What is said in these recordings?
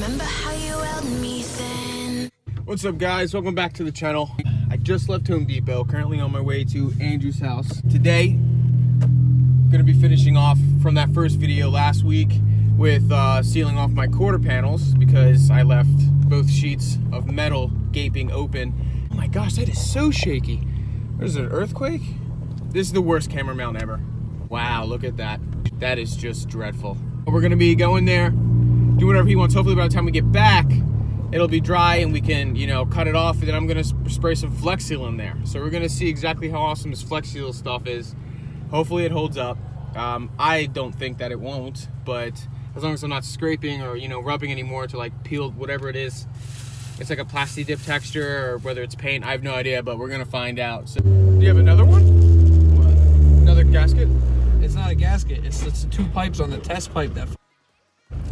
Remember how you held me then. What's up, guys? Welcome back to the channel. I just left Home Depot, currently on my way to Andrew's house. Today, I'm gonna be finishing off from that first video last week with sealing off my quarter panels because I left both sheets of metal gaping open. Oh my gosh, that is so shaky. What is it, an earthquake? This is the worst camera mount ever. Wow, look at that. That is just dreadful. We're gonna be going there, do whatever he wants. Hopefully by the time we get back, it'll be dry and we can, you know, cut it off, and then I'm gonna spray some Flex Seal in there. So we're gonna see exactly how awesome this Flex Seal stuff is. Hopefully it holds up. I don't think that it won't, but as long as I'm not scraping or, you know, rubbing anymore to like peel whatever it is. It's like a plasti dip texture, or whether it's paint, I have no idea, but we're gonna find out. So, do you have another one? What? Another gasket? It's not a gasket. It's the two pipes on the test pipe that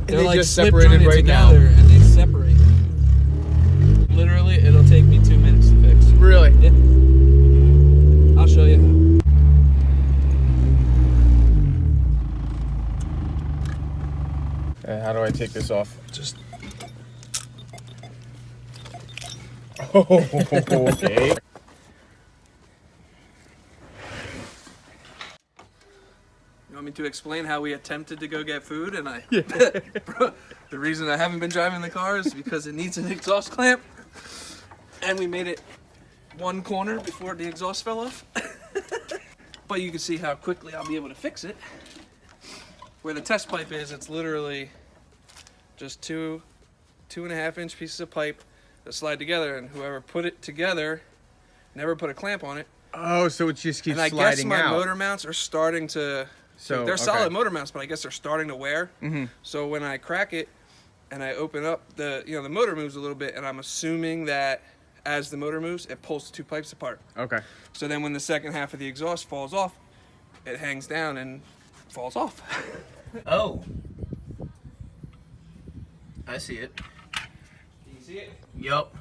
They're like just separated right now. and they separate. Literally, it'll take me 2 minutes to fix. Really? Yeah. I'll show you. How do I take this off? Just. Oh, okay. You want me to explain how we attempted to go get food, and the reason I haven't been driving the car is because it needs an exhaust clamp, and we made it one corner before the exhaust fell off. But you can see how quickly I'll be able to fix it. Where the test pipe is, it's literally just two 2.5-inch pieces of pipe that slide together, and whoever put it together never put a clamp on it. Oh, so it just keeps sliding out. And I guess my motor mounts are starting to. So they're solid motor mounts, but I guess they're starting to wear. Mm-hmm. So when I crack it and I open up the motor moves a little bit, and I'm assuming that as the motor moves, it pulls the two pipes apart. Okay. So then when the second half of the exhaust falls off, it hangs down and falls off. Oh. I see it. Do you see it? Yup.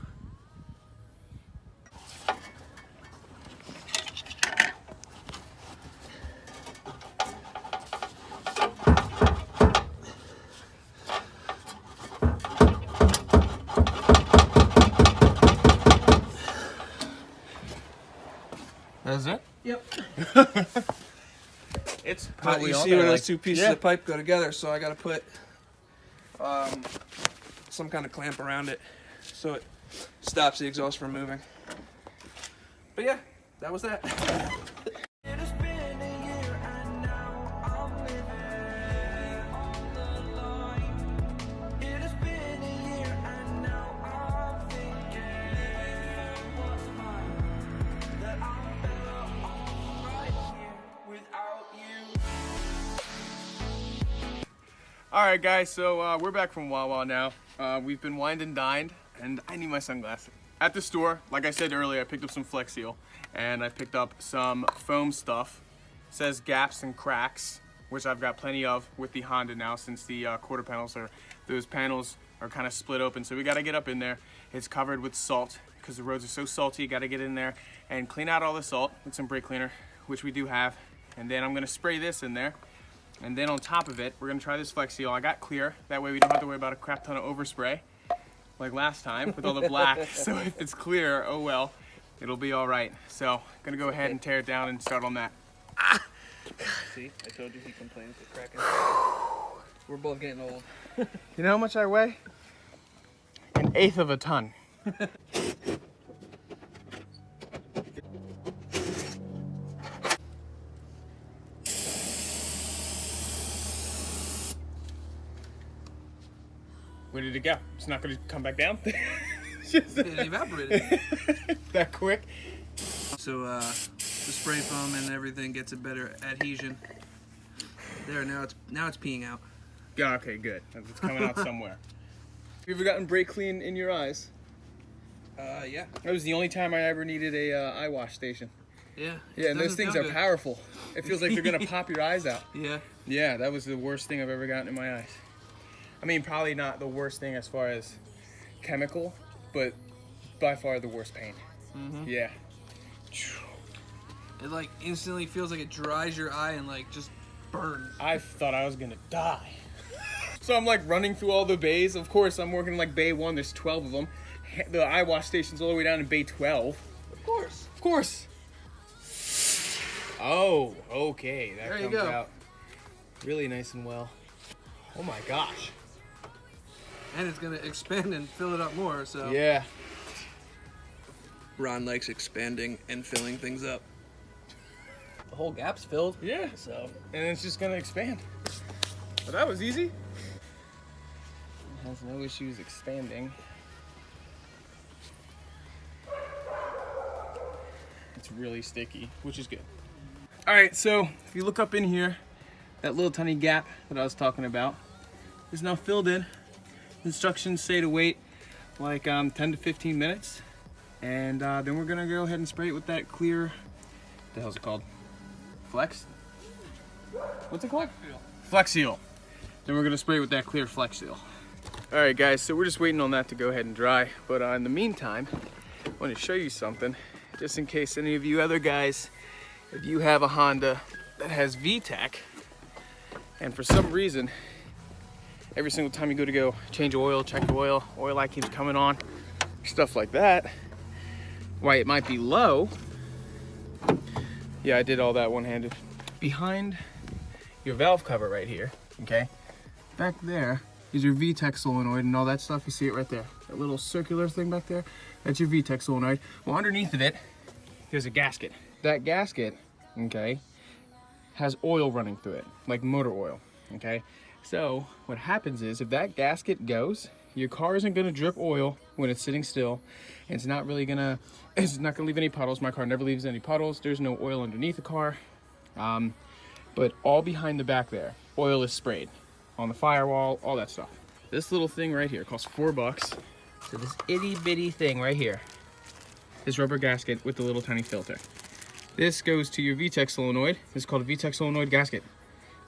That's it? Yep. It's But probably you on see there, where like- those two pieces of pipe go together, so I got to put some kind of clamp around it so it stops the exhaust from moving. But yeah, that was that. Alright guys, so we're back from Wawa now. We've been wined and dined, and I need my sunglasses. At the store, like I said earlier, I picked up some Flex Seal, and I picked up some foam stuff. It says gaps and cracks, which I've got plenty of with the Honda now, since the quarter panels those panels are kind of split open. So we got to get up in there. It's covered with salt because the roads are so salty. You got to get in there and clean out all the salt with some brake cleaner, which we do have. And then I'm going to spray this in there. And then on top of it, we're gonna try this Flex Seal. I got clear, that way we don't have to worry about a crap ton of overspray, like last time with all the black. So if it's clear, oh well, it'll be all right. So, gonna go ahead and tear it down and start on that. See, I told you he complains with cracking. We're both getting old. You know how much I weigh? 1/8 of a ton. Where did it go? It's not gonna come back down? It evaporated. That quick? So the spray foam and everything gets a better adhesion. There, now it's peeing out. Yeah, okay, good. It's coming out somewhere. Have you ever gotten brake clean in your eyes? Yeah. That was the only time I ever needed a eye wash station. Yeah. Yeah, and those Doesn't things feel are good. powerful. It feels like they're gonna pop your eyes out. Yeah. Yeah, that was the worst thing I've ever gotten in my eyes. I mean, probably not the worst thing as far as chemical, but by far the worst pain. Mm-hmm. Yeah. It like instantly feels like it dries your eye and like just burns. I thought I was gonna die. So I'm like running through all the bays. Of course, I'm working like bay 1. There's 12 of them. The eye wash station's all the way down in bay 12. Of course. Of course. Oh, okay. That There you comes go. out really nice and well. Oh my gosh. And it's gonna expand and fill it up more, so. Yeah. Ron likes expanding and filling things up. The whole gap's filled. Yeah. So. And it's just gonna expand. But that was easy. It has no issues expanding. It's really sticky, which is good. All right, so if you look up in here, that little tiny gap that I was talking about is now filled in. Instructions say to wait like 10 to 15 minutes. And then we're gonna go ahead and spray it with that clear, what the hell's it called? Flex? What's it called? Flex Seal. Then we're gonna spray it with that clear Flex Seal. All right guys, so we're just waiting on that to go ahead and dry. But in the meantime, I want to show you something, just in case any of you other guys, if you have a Honda that has VTEC, and for some reason, every single time you go change oil, check the oil light keeps coming on, stuff like that, why it might be low. Yeah, I did all that one-handed. Behind your valve cover right here, okay, back there is your VTEC solenoid and all that stuff. You see it right there, that little circular thing back there, that's your VTEC solenoid. Well, underneath of it, there's a gasket. That gasket, okay, has oil running through it, like motor oil, okay? So what happens is if that gasket goes, your car isn't gonna drip oil when it's sitting still. And it's not gonna leave any puddles. My car never leaves any puddles. There's no oil underneath the car. But all behind the back there, oil is sprayed on the firewall, all that stuff. This little thing right here costs $4. So this itty bitty thing right here, this rubber gasket with the little tiny filter. This goes to your VTEC solenoid. This is called a VTEC solenoid gasket.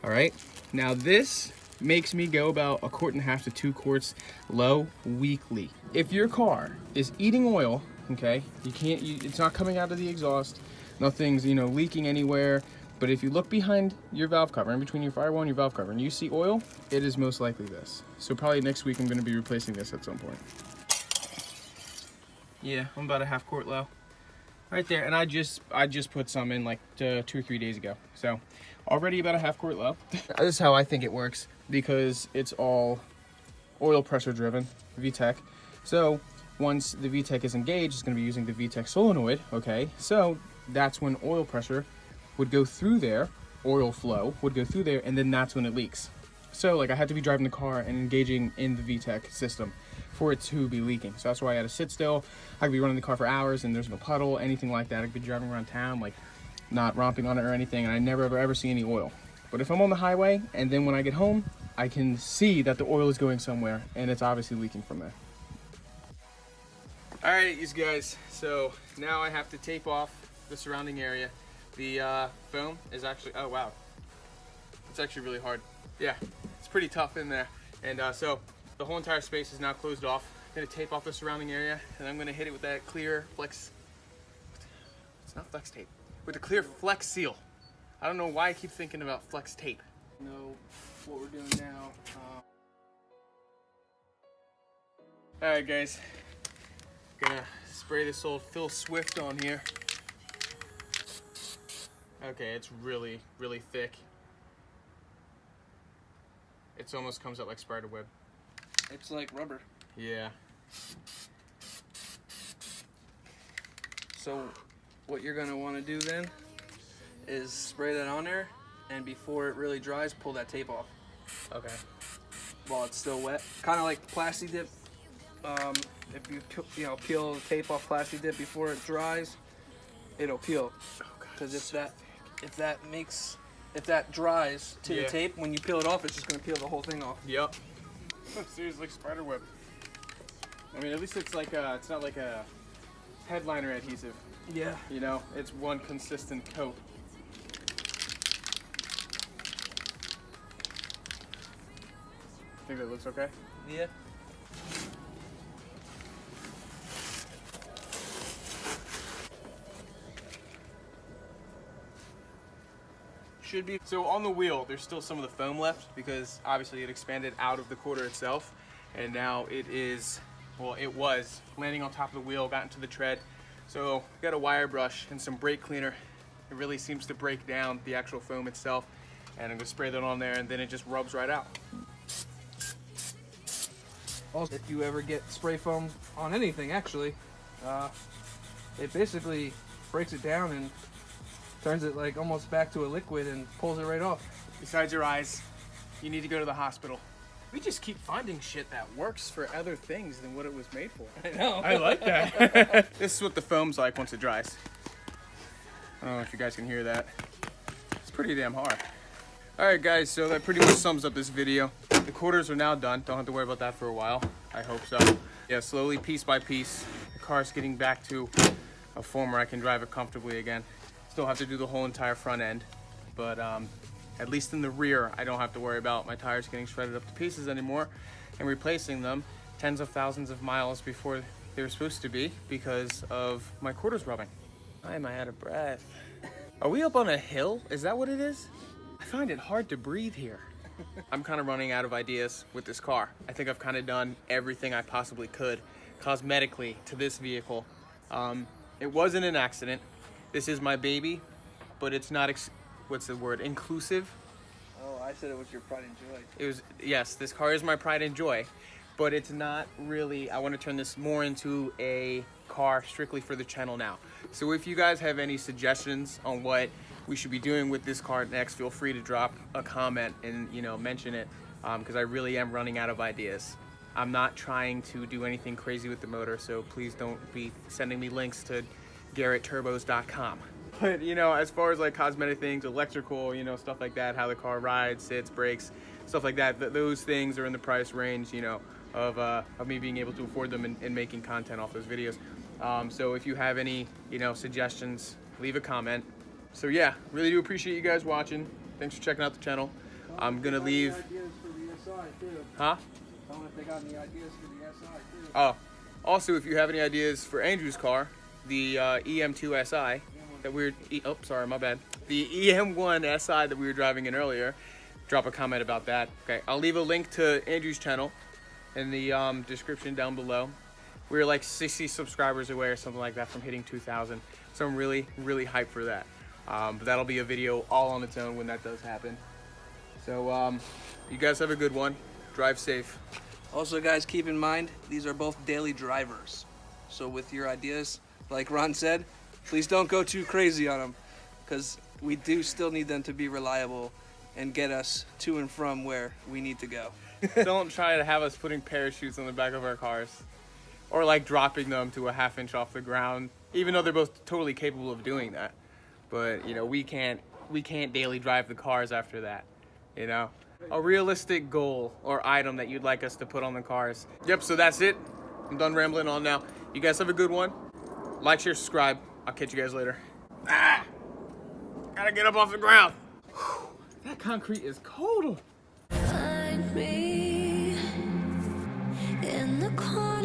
All right. Now this makes me go about 1.5 quarts to 2 quarts low weekly. If your car is eating oil, okay, it's not coming out of the exhaust, nothing's, leaking anywhere. But if you look behind your valve cover, in between your firewall and your valve cover, and you see oil, it is most likely this. So probably next week I'm going to be replacing this at some point. Yeah, I'm about 1/2 quart low. Right there, and I just put some in like 2 or 3 days ago. So already about 1/2 quart low. This is how I think it works because it's all oil pressure driven, VTEC. So once the VTEC is engaged, it's going to be using the VTEC solenoid, okay? So that's when oil pressure would go through there, oil flow would go through there, and then that's when it leaks. So like I had to be driving the car and engaging in the VTEC system for it to be leaking. So that's why I had to sit still. I could be running the car for hours and there's no puddle, anything like that. I could be driving around town, like not romping on it or anything, and I never ever see any oil. But if I'm on the highway and then when I get home, I can see that the oil is going somewhere and it's obviously leaking from there. All right, you guys, so now I have to tape off the surrounding area. The foam is actually, oh wow, it's actually really hard. Yeah, it's pretty tough in there. And so the whole entire space is now closed off. I'm gonna tape off the surrounding area and I'm gonna hit it with that clear flex, it's not flex tape, with the clear Flex Seal. I don't know why I keep thinking about flex tape. Know what we're doing now. All right guys, gonna spray this old Phil Swift on here. Okay, it's really, really thick. It almost comes out like spider web. It's like rubber. Yeah. So what you're gonna want to do then is spray that on there, and before it really dries, pull that tape off Okay. while it's still wet. Kind of like Plasti Dip. If you peel the tape off Plasti Dip before it dries, it'll peel. Because if that dries to the tape, when you peel it off, it's just gonna peel the whole thing off. Yep. Seriously, like spider web. I mean, at least it's like it's not like a headliner adhesive. Yeah. It's one consistent coat. Think that looks okay? Yeah. should be. So on the wheel, there's still some of the foam left because obviously it expanded out of the quarter itself, and now it is, well, it was landing on top of the wheel, got into the tread. So got a wire brush and some brake cleaner. It really seems to break down the actual foam itself, and I'm gonna spray that on there, and then it just rubs right out. Also, if you ever get spray foam on anything, actually, it basically breaks it down and turns it like almost back to a liquid and pulls it right off. Besides your eyes, you need to go to the hospital. We just keep finding shit that works for other things than what it was made for. I know. I like that. This is what the foam's like once it dries. I don't know if you guys can hear that. It's pretty damn hard. Alright guys, so that pretty much sums up this video. The quarters are now done. Don't have to worry about that for a while. I hope so. Yeah, slowly, piece by piece, the car's getting back to a form where I can drive it comfortably again. Still have to do the whole entire front end, but at least in the rear, I don't have to worry about my tires getting shredded up to pieces anymore and replacing them tens of thousands of miles before they were supposed to be because of my quarters rubbing. Why am I out of breath? Are we up on a hill? Is that what it is? I find it hard to breathe here. I'm kind of running out of ideas with this car. I think I've kind of done everything I possibly could cosmetically to this vehicle. It wasn't an accident. This is my baby, but it's not, what's the word, inclusive? Oh, I said it was your pride and joy. It was, yes, this car is my pride and joy, but it's not really, I want to turn this more into a car strictly for the channel now. So if you guys have any suggestions on what we should be doing with this car next, feel free to drop a comment and, you know, mention it, because I really am running out of ideas. I'm not trying to do anything crazy with the motor, so please don't be sending me links to GarrettTurbos.com. But, you know, as far as like cosmetic things, electrical, you know, stuff like that, how the car rides, sits, brakes, stuff like that, those things are in the price range, you know, of me being able to afford them and making content off those videos. So if you have any, you know, suggestions, leave a comment. So yeah, really do appreciate you guys watching. Thanks for checking out the channel. I'm gonna leave. Ideas for the SI too. Huh? Tell them if they got any ideas for the SI too. Oh, also if you have any ideas for Andrew's car, the EM2 SI that we were, oh sorry, my bad. The EM1 SI that we were driving in earlier, drop a comment about that. Okay, I'll leave a link to Andrew's channel in the description down below. We're like 60 subscribers away or something like that from hitting 2,000. So I'm really, really hyped for that. But that'll be a video all on its own when that does happen. So you guys have a good one. Drive safe. Also, guys, keep in mind, these are both daily drivers. So with your ideas, like Ron said, please don't go too crazy on them, because we do still need them to be reliable and get us to and from where we need to go. Don't try to have us putting parachutes on the back of our cars or like dropping them to a ½ inch off the ground, even though they're both totally capable of doing that. But, you know, we can't daily drive the cars after that, you know? A realistic goal or item that you'd like us to put on the cars. Yep, so that's it. I'm done rambling on now. You guys have a good one. Like, share, subscribe. I'll catch you guys later. Gotta get up off the ground. Whew, that concrete is cold. Find me in the corner.